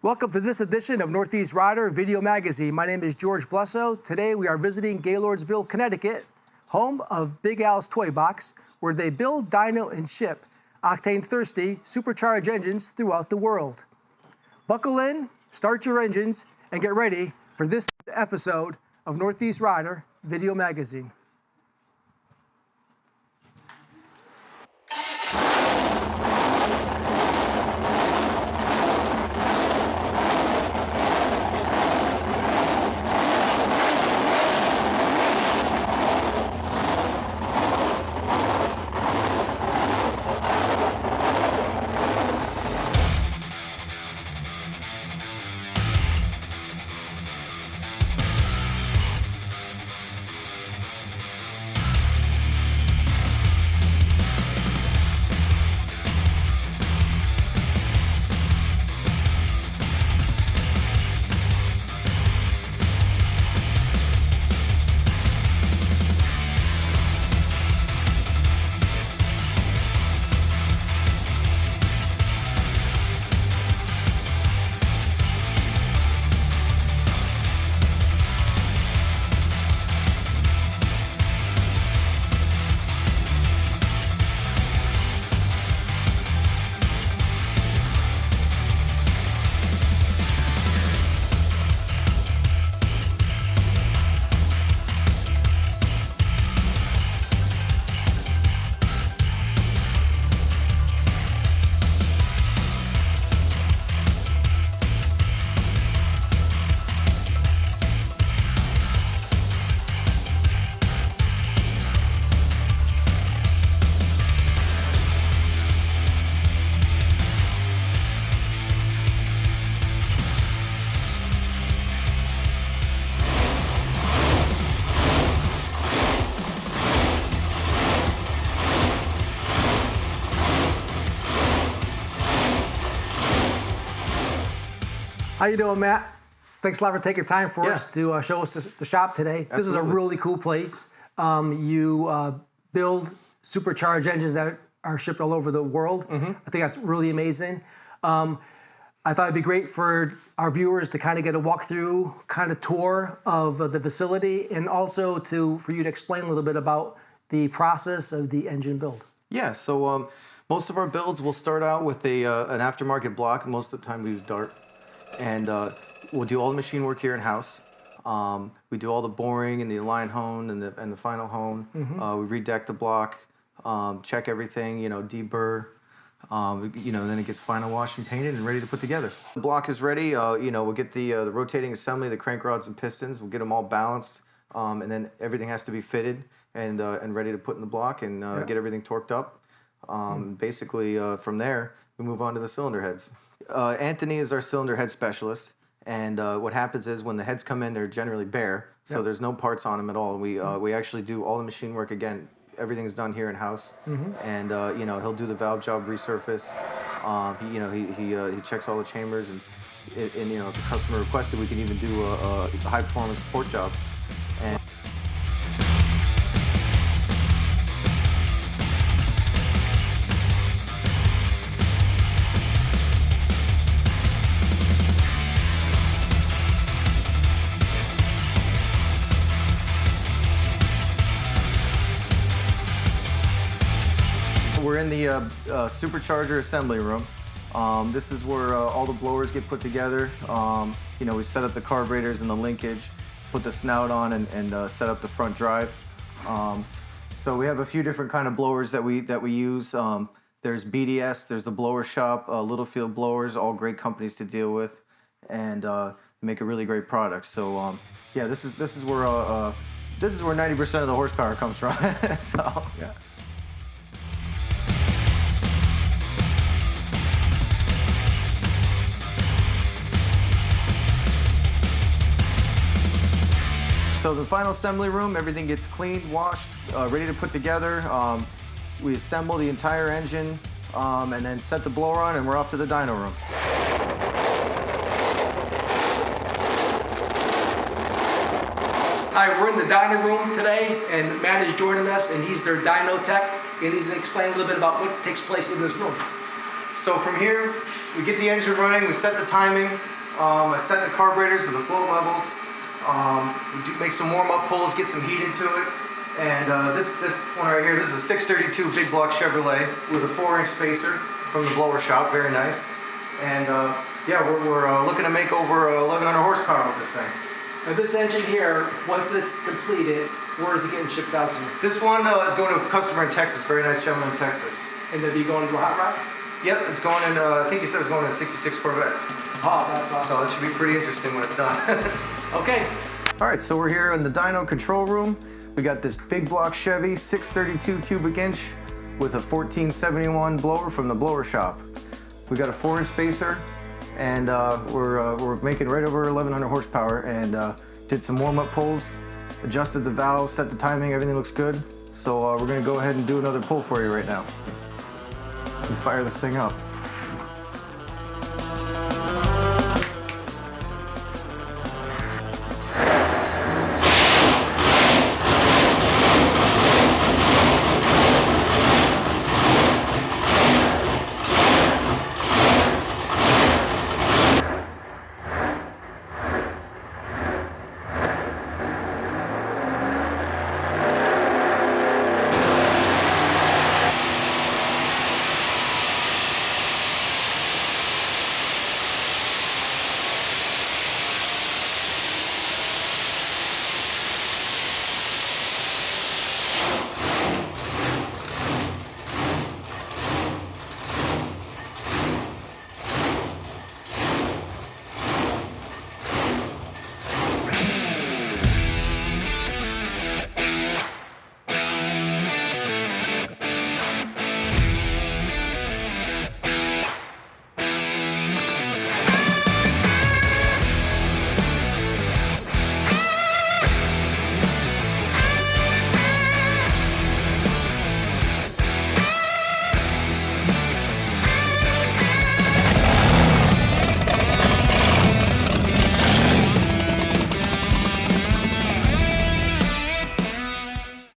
Welcome to this edition of Northeast Rider Video Magazine. My name is George Blesso. Today we are visiting Gaylordsville, Connecticut, home of Big Al's Toy Box, where they build, dyno, and ship Octane Thirsty supercharged engines throughout the world. Buckle in, start your engines, and get ready for this episode of Northeast Rider Video Magazine. How you doing, Matt? Thanks a lot for taking time for us to show us the shop today. Absolutely. This is a really cool place. You build supercharged engines that are shipped all over the world. I think that's really amazing. I thought it'd be great for our viewers to kind of get a walkthrough kind of tour of the facility, and also for you to explain a little bit about the process of the engine build. Yeah, so most of our builds will start out with an aftermarket block. Most of the time we use Dart. And we'll do all the machine work here in-house. We do all the boring and the align hone and the final hone. We redeck the block, check everything, deburr. Then it gets final washed and painted and ready to put together. The block is ready. We'll get the rotating assembly, the crank rods and pistons. We'll get them all balanced, and then everything has to be fitted and ready to put in the block and get everything torqued up. Basically, from there, we move on to the cylinder heads. Anthony is our cylinder head specialist, and what happens is when the heads come in, they're generally bare, so there's no parts on them at all. We actually do all the machine work again. Everything's done here in house, and he'll do the valve job resurface. He checks all the chambers, and if the customer requested, we can even do a high performance port job. And we're in the Supercharger assembly room. This is where all the blowers get put together. We set up the carburetors and the linkage, put the snout on, and set up the front drive. So we have a few different kind of blowers that we use. There's BDS, there's the Blower Shop, Littlefield blowers, all great companies to deal with, and make a really great product. So this is where 90% of the horsepower comes from. So yeah. So the final assembly room, everything gets cleaned, washed, ready to put together. We assemble the entire engine and then set the blower on, and we're off to the dyno room. Hi, we're in the dyno room today, and Matt is joining us, and he's their dyno tech, and he's going to explain a little bit about what takes place in this room. So from here, we get the engine running, we set the timing, I set the carburetors to the float levels. We do make some warm-up pulls, get some heat into it. And this one right here, this is a 632 big block Chevrolet with a 4-inch spacer from the blower shop, very nice. And yeah, we're looking to make over 1,100 horsepower with this thing. Now this engine here, once it's completed, where is it getting shipped out to? This one is going to a customer in Texas, very nice gentleman in Texas. And then be going to a hot rod? Yep, it's going in, I think you said it's going in a 66 Corvette. Oh, that's awesome. So it should be pretty interesting when it's done. Okay. All right, so we're here in the dyno control room. We got this big block Chevy, 632 cubic inch with a 1471 blower from the blower shop. We got a 4-inch spacer, and we're making right over 1,100 horsepower, and did some warm-up pulls, adjusted the valves, set the timing, everything looks good. So we're gonna go ahead and do another pull for you right now. And fire this thing up.